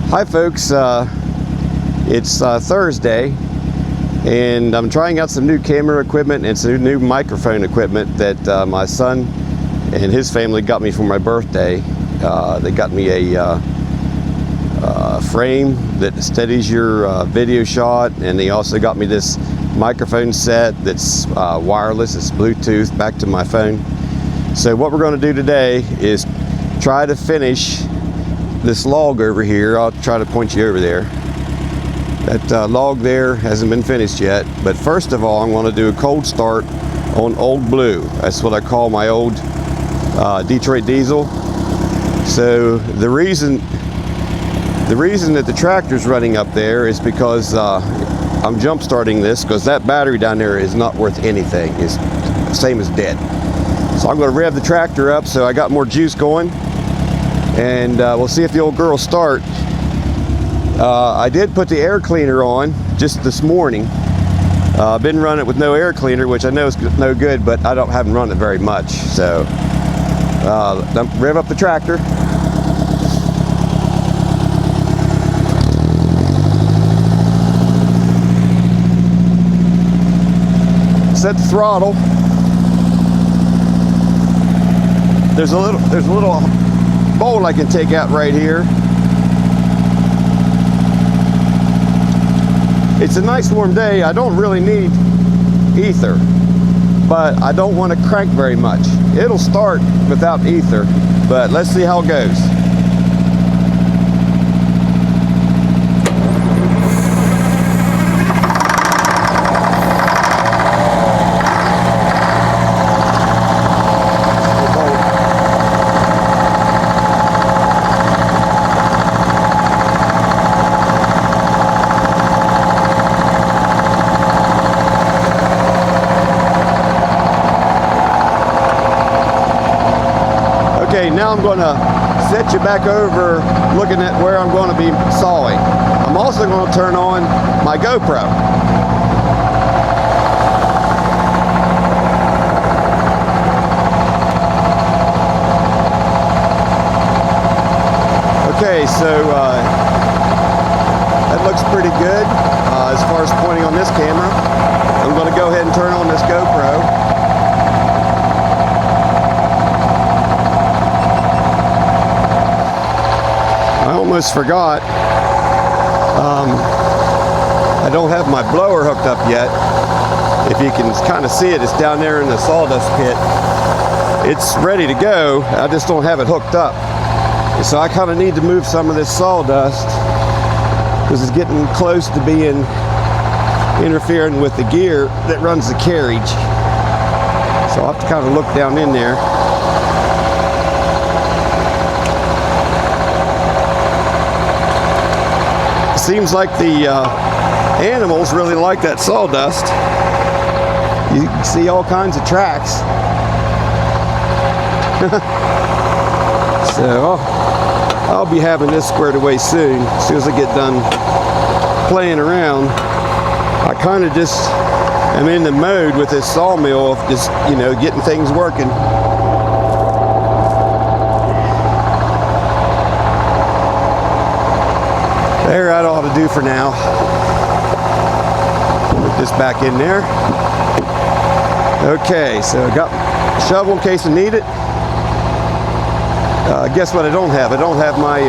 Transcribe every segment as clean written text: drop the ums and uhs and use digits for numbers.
Hi folks, it's Thursday and I'm trying out some new camera equipment and some new microphone equipment that my son and his family got me for my birthday. They got me a frame that steadies your video shot, and they also got me this microphone set that's wireless. It's Bluetooth back to my phone. So what we're going to do today is try to finish this log over here. I'll try to point you over there. That log there hasn't been finished yet, but first of all I'm going to do a cold start on Old Blue. That's what I call my old Detroit diesel. So the reason that the tractor's running up there is because I'm jump starting this because that battery down there is not worth anything. It's the same as dead. So I'm going to rev the tractor up so I got more juice going, and we'll see if the old girl start. I did put the air cleaner on just this morning. I've been running it with no air cleaner, which I know is no good, but I haven't run it very much. So rev up the tractor. Set the throttle. There's a little bolt I can take out right here. It's a nice warm day. I don't really need ether, but I don't want to crank very much. It'll start without ether, but let's see how it goes. Okay, now I'm going to set you back over looking at where I'm going to be sawing. I'm also going to turn on my GoPro. Okay, so that looks pretty good as far as pointing on this camera. I'm going to go ahead and turn on this GoPro. I almost forgot, I don't have my blower hooked up yet. If you can kind of see it, it's down there in the sawdust pit. It's ready to go, I just don't have it hooked up. So I kind of need to move some of this sawdust because it's getting close to being interfering with the gear that runs the carriage. So I'll have to kind of look down in there. Seems like the animals really like that sawdust. You can see all kinds of tracks. So I'll be having this squared away soon. As soon as I get done playing around, I kind of just am in the mode with this sawmill of just, you know, getting things working. There, that ought to do for now. Put this back in there. Okay, so I got a shovel in case I need it. Guess what I don't have? I don't have my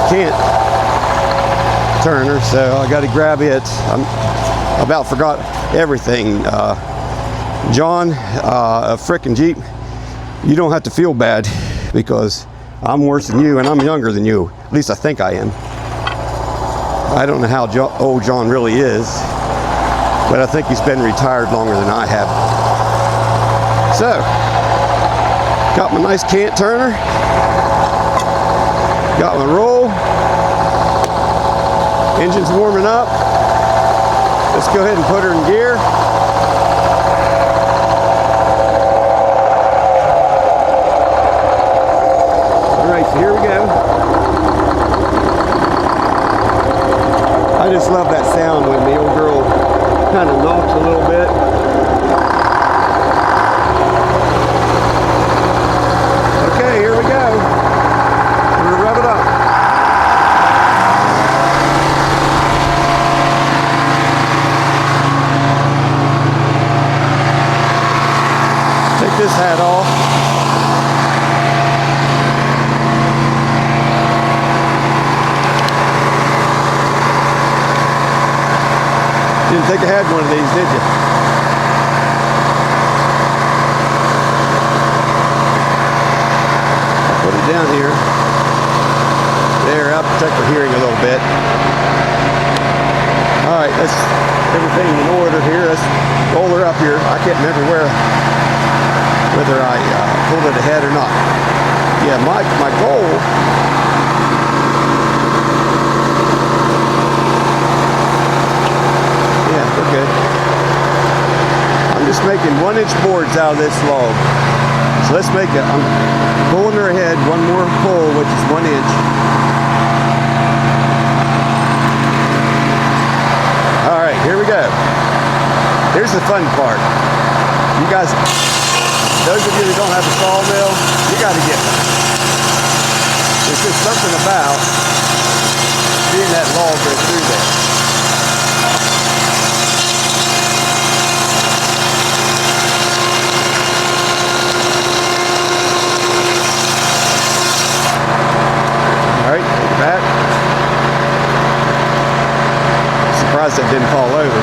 cant turner, so I got to grab it. I about forgot everything. John, a frickin' Jeep, you don't have to feel bad because I'm worse than you and I'm younger than you. At least I think I am. I don't know how old John really is, but I think he's been retired longer than I have. So, got my nice cant turner. Got my roll. Engine's warming up. Let's go ahead and put her in gear. So here we go. I just love that sound when the old girl kind of knocks a little bit. Okay, here we go. think I had one of these, did you? Put it down here. There, I'll protect the hearing a little bit. All right, that's everything in order here. Let's roll her up here. I can't remember whether I pulled it ahead or not. Yeah, my goal. Yeah, we're good. I'm just making 1-inch boards out of this log. So let's make it. I'm pulling her ahead. One more pull, which is 1 inch. All right, here we go. Here's the fun part. You guys, those of you that don't have a sawmill, you got to get one. There's just something about seeing that log go through there. All right, take it back. Surprised it didn't fall over.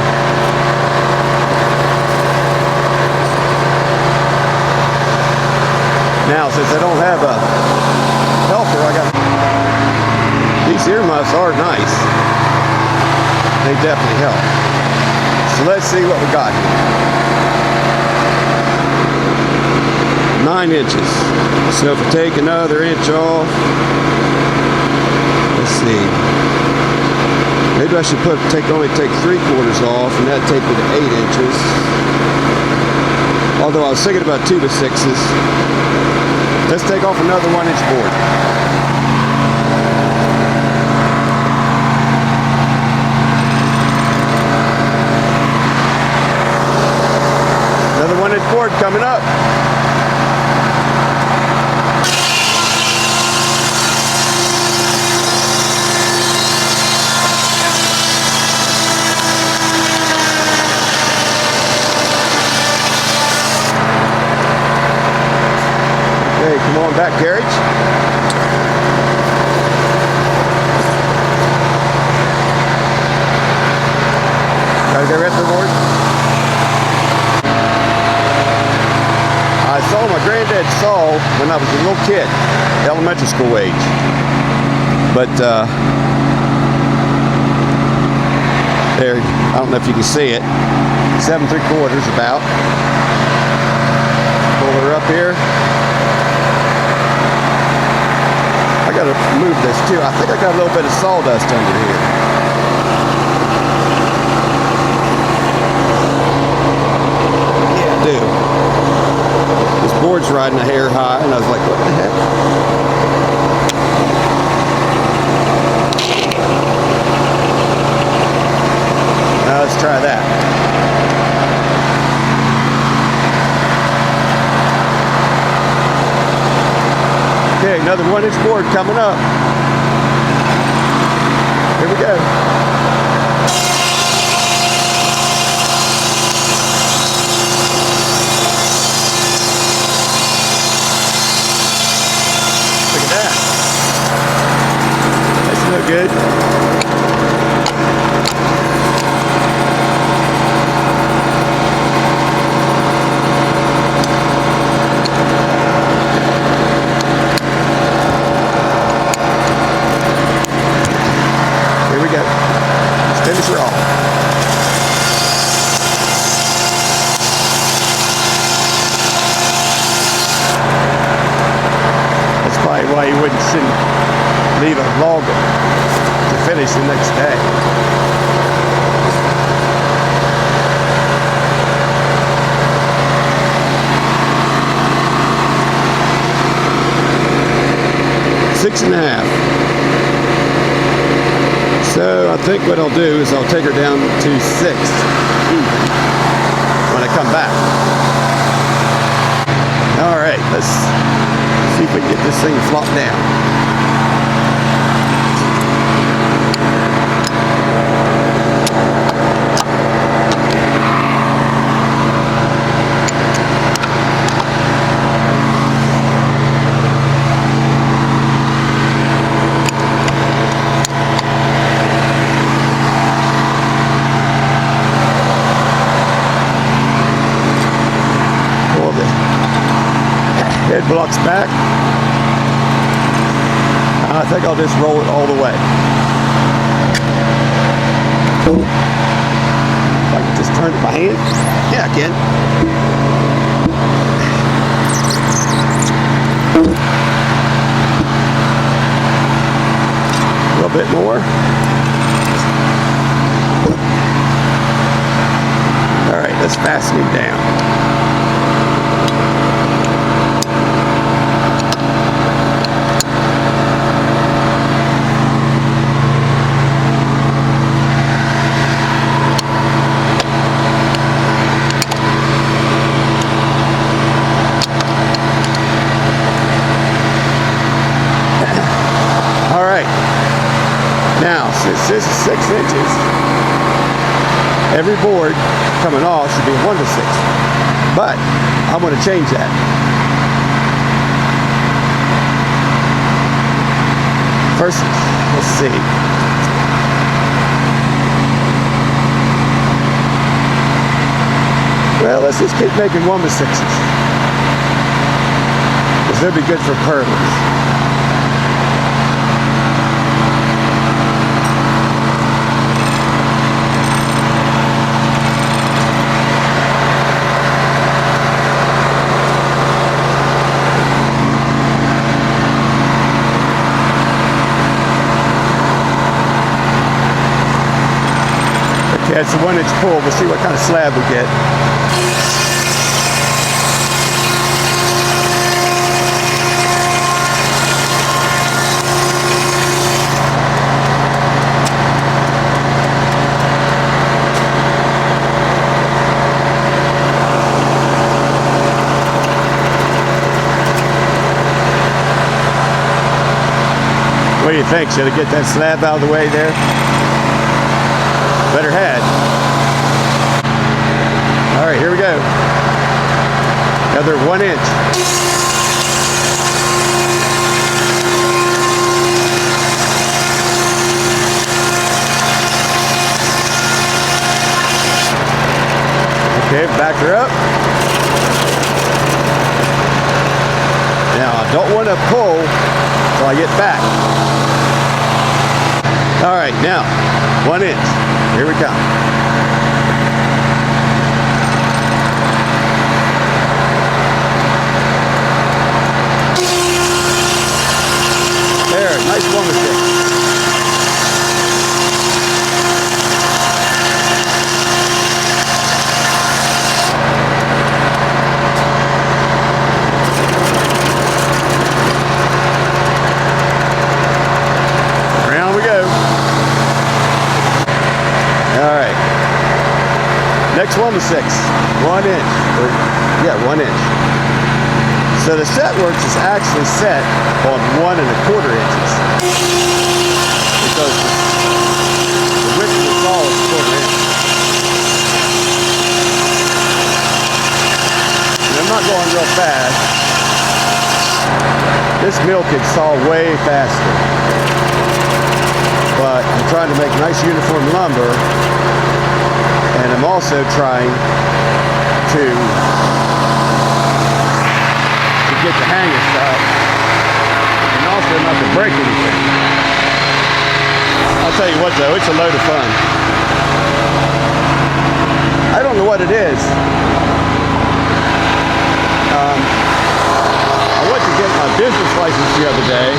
Now, since I don't have a helper, these earmuffs are nice. They definitely help. So let's see what we got here. 9 inches. So if we take another inch off, let's see. Maybe I should only take 3/4 off, and that'd take me to 8 inches. Although I was thinking about 2 to 6s. Let's take off another 1-inch board. Another 1-inch board coming up. Okay, come on back, carriage. Gotta go right the board. I saw my granddad saw when I was a little kid, elementary school age. But there, I don't know if you can see it. 7 3/4 about. Pull her up here. I gotta move this too. I think I got a little bit of sawdust under here. Yeah, I do. This board's riding a hair high, and I was like, what the heck? Now let's try that. Okay, another 1-inch board coming up. Here we go. Look at that. That's no good. Finish her off. That's probably why you wouldn't leave a log to finish the next day. Six and a half. So I think what I'll do is I'll take her down to 6 when I come back. All right, let's see if we can get this thing flopped down. box back. I think I'll just roll it all the way. If I can just turn it by hand. Yeah, I can. A little bit more. All right, let's fasten him down. Now, since this is 6 inches, every board coming off should be 1 to 6. But I'm going to change that. First, let's see. Well, let's just keep making 1 to 6s. Because they'll be good for purlins. Yeah, it's a 1 inch pull. We'll see what kind of slab we get. What do you think? Should I get that slab out of the way there? Better had. All right, here we go. Another 1 inch. Okay, back her up. Now, I don't want to pull until I get back. All right, now, 1 inch. Here we come. There, nice woman stick. Around we go. All right. Next 1 to 6. 1 inch. Yeah, 1 inch. So the set works is actually set on 1 1/4 inches. Because the width of the saw is 1/4 inch. And I'm not going real fast. This mill can saw way faster. But I'm trying to make nice uniform lumber. And I'm also trying to get the hang of stuff and also not to break anything. I'll tell you what though, it's a load of fun. I don't know what it is. I went to get my business license the other day,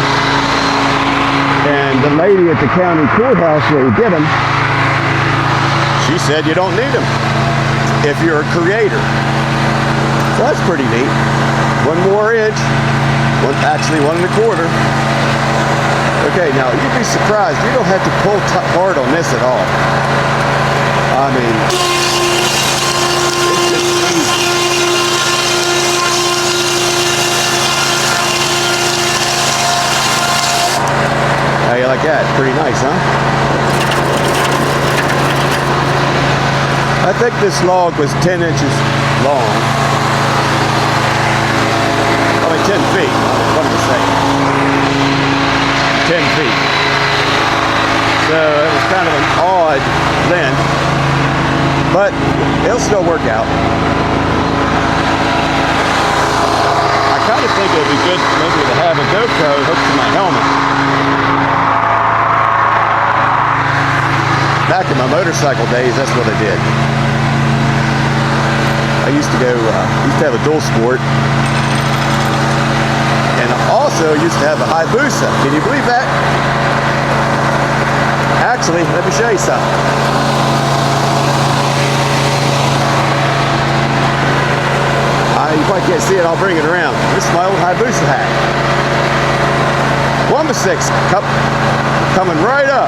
and the lady at the county courthouse where we did them, she said you don't need them if you're a creator. So that's pretty neat. 1 more inch, actually 1 1/4. Okay, now you'd be surprised. You don't have to pull hard on this at all. I mean, it's just easy. How you like that? Pretty nice, huh? I think this log was 10 inches long. I mean 10 feet, what am I saying? 10 feet. So it was kind of an odd length, but it'll still work out. I kind of think it would be good maybe to have a GoPro hooked to my helmet. Back in my motorcycle days, that's what I did. I used to have a dual sport. And I also used to have a Hayabusa. Can you believe that? Actually, let me show you something. You probably can't see it, I'll bring it around. This is my old Hayabusa hat. Columbus 6 Cup coming right up.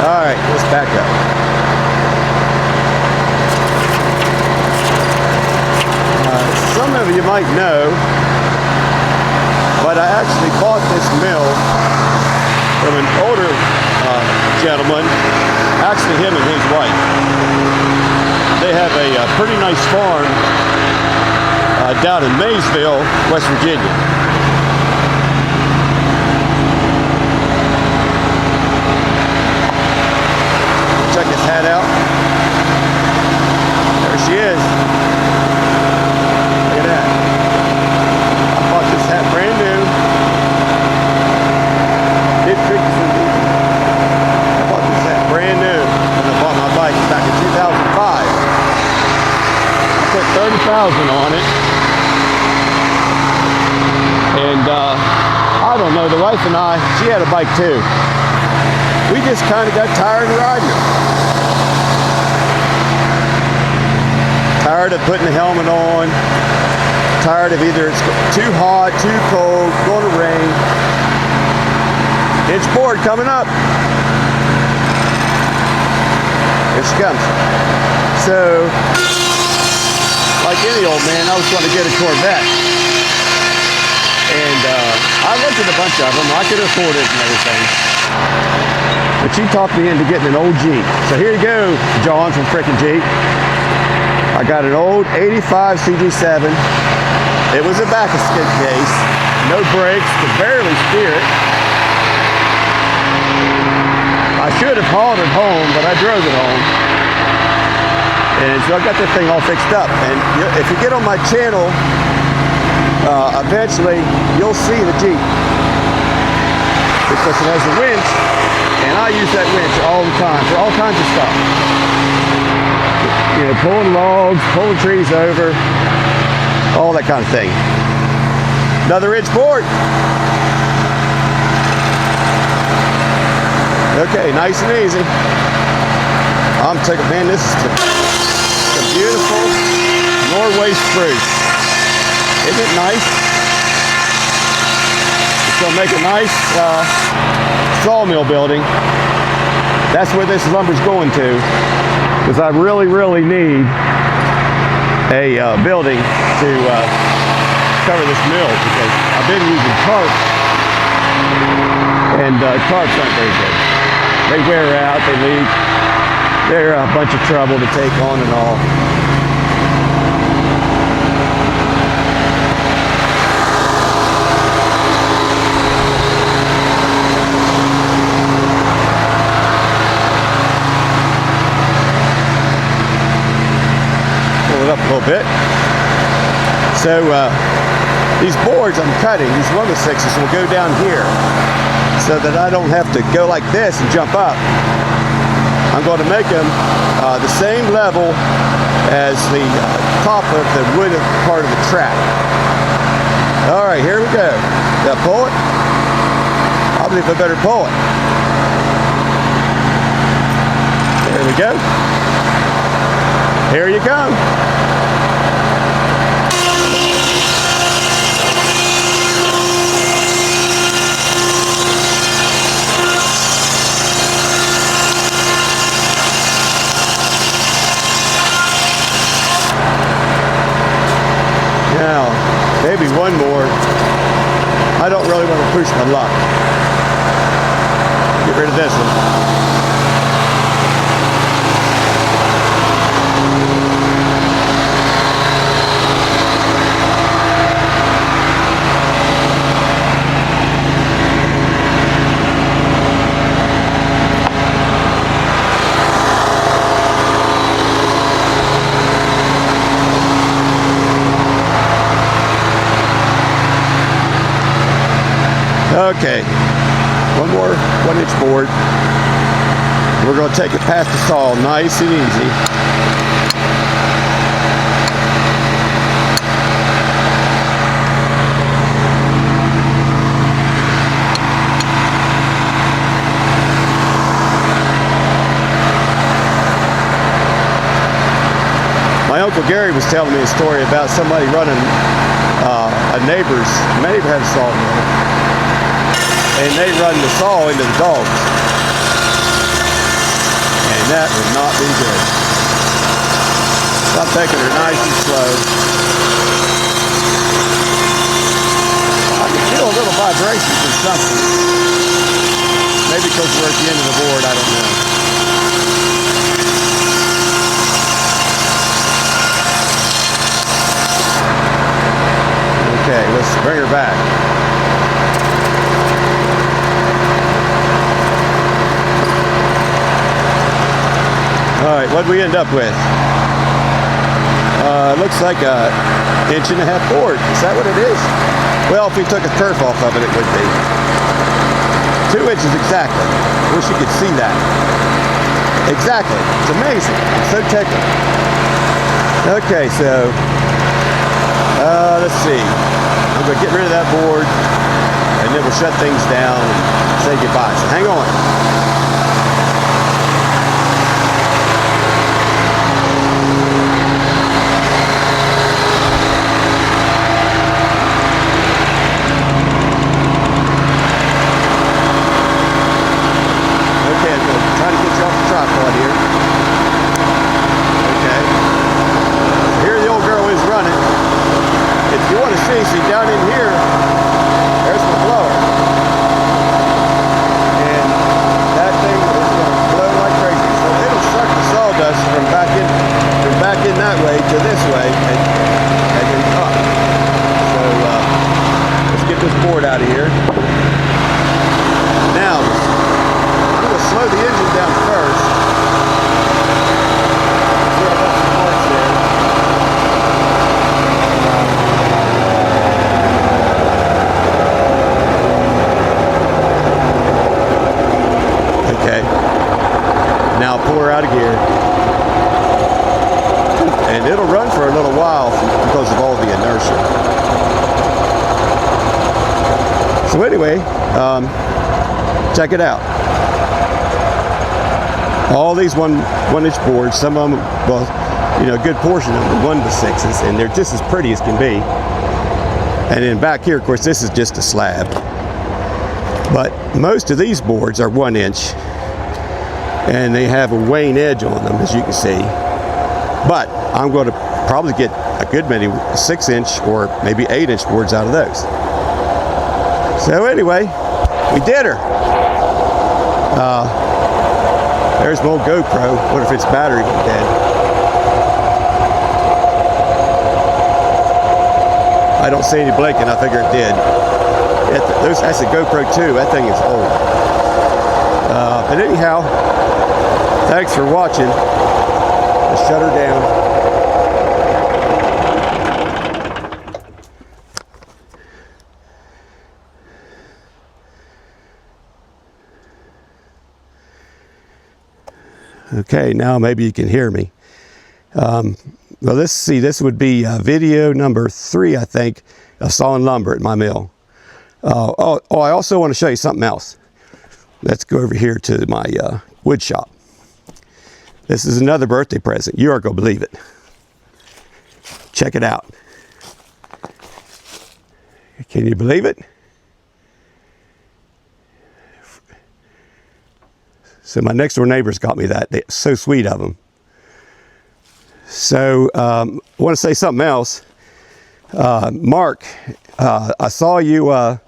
All right, let's back up. Some of you might know, but I actually bought this mill from an older gentleman, actually him and his wife. They have a pretty nice farm down in Maysville, West Virginia. Check his hat out. There she is. Look at that. I bought this hat brand new. I bought this hat brand new when I bought my bike back in 2005. I put $30,000 on it, and I don't know. The wife and I, she had a bike too. We just kind of got tired of riding it. Tired of putting the helmet on. Tired of either it's too hot, too cold, going to rain. Inch board coming up. Here she comes. So, like any old man, I was going to get a Corvette. And I looked at a bunch of them. I could afford it and everything. But she talked me into getting an old Jeep. So here you go, John from frickin' Jeep. I got an old 85 CG7. It was a back-of-skid case. No brakes, could barely steer it. I should have hauled it home, but I drove it home. And so I got that thing all fixed up. And if you get on my channel, eventually you'll see the Jeep. Because it has a winch, and I use that winch all the time for all kinds of stuff. You know, pulling logs, pulling trees over, all that kind of thing. Another inch board. Okay, nice and easy. I'm taking, man, this is a beautiful Norway spruce. Isn't it nice? It's gonna make a nice sawmill building. That's where this lumber's going to, because I really, really need a building to cover this mill, because I've been using tarp, and tarps aren't very good. They wear out, they leak. They're a bunch of trouble to take on and all. Pull it up a little bit. So these boards I'm cutting, these Luma 6s, will go down here, so that I don't have to go like this and jump up. I'm going to make them the same level as the top of the wood part of the track. All right, here we go. Did I pull it? I believe I better pull it. There we go. Here you come. Now, maybe one more. I don't really want to push my luck. Get rid of this one. Okay, one more 1-inch board. We're going to take it past the saw, nice and easy. My Uncle Gary was telling me a story about somebody running a neighbor had a sawmill, and they run the saw into the dogs, and that would not be good. So I'm taking her nice and slow. I can feel a little vibration from something. Maybe because we're at the end of the board, I don't know. Okay, let's bring her back. All right, what did we end up with? Looks like a 1.5-inch board. Is that what it is? Well, if we took a kerf off of it, it would be 2 inches exactly. Wish you could see that. Exactly. It's amazing. I'm so tickled. Okay, so let's see. I'm going to get rid of that board, and then we'll shut things down and say goodbye. So hang on. Okay, I'm going to try to get you off the tripod here. Okay. Here the old girl is running. If you want to see down in here, there's the blower. And that thing is going to blow like crazy. So it'll suck the sawdust from back in that way to this way and then up. So let's get this board out of here. Now, I'm going to slow the engine down first. See, I got some parts there. Okay, now pull her out of gear, and it'll run for a little while because of all the inertia. So anyway, check it out. All these 1-inch boards, some of them, well, you know, a good portion of them are 1-6s, and they're just as pretty as can be. And then back here, of course, this is just a slab. But most of these boards are 1-inch, and they have a wane edge on them, as you can see. But I'm going to probably get a good many 6-inch or maybe 8-inch boards out of those. So anyway, we did her. There's my old GoPro. Wonder if its battery went dead. I don't see any blinking. I figure it did. That's a GoPro 2. That thing is old. But anyhow, thanks for watching. Let's shut her down. Okay, now maybe you can hear me. Well, let's see. This would be video number 3, I think, of sawing lumber at my mill. I also want to show you something else. Let's go over here to my wood shop. This is another birthday present. You aren't going to believe it. Check it out. Can you believe it? So my next door neighbors got me that. They're so sweet of them. So I want to say something else. Mark, I saw you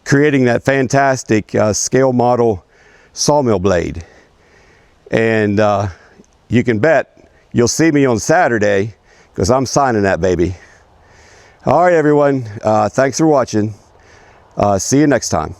creating that fantastic scale model sawmill blade. And you can bet you'll see me on Saturday because I'm signing that baby. All right, everyone. Thanks for watching. See you next time.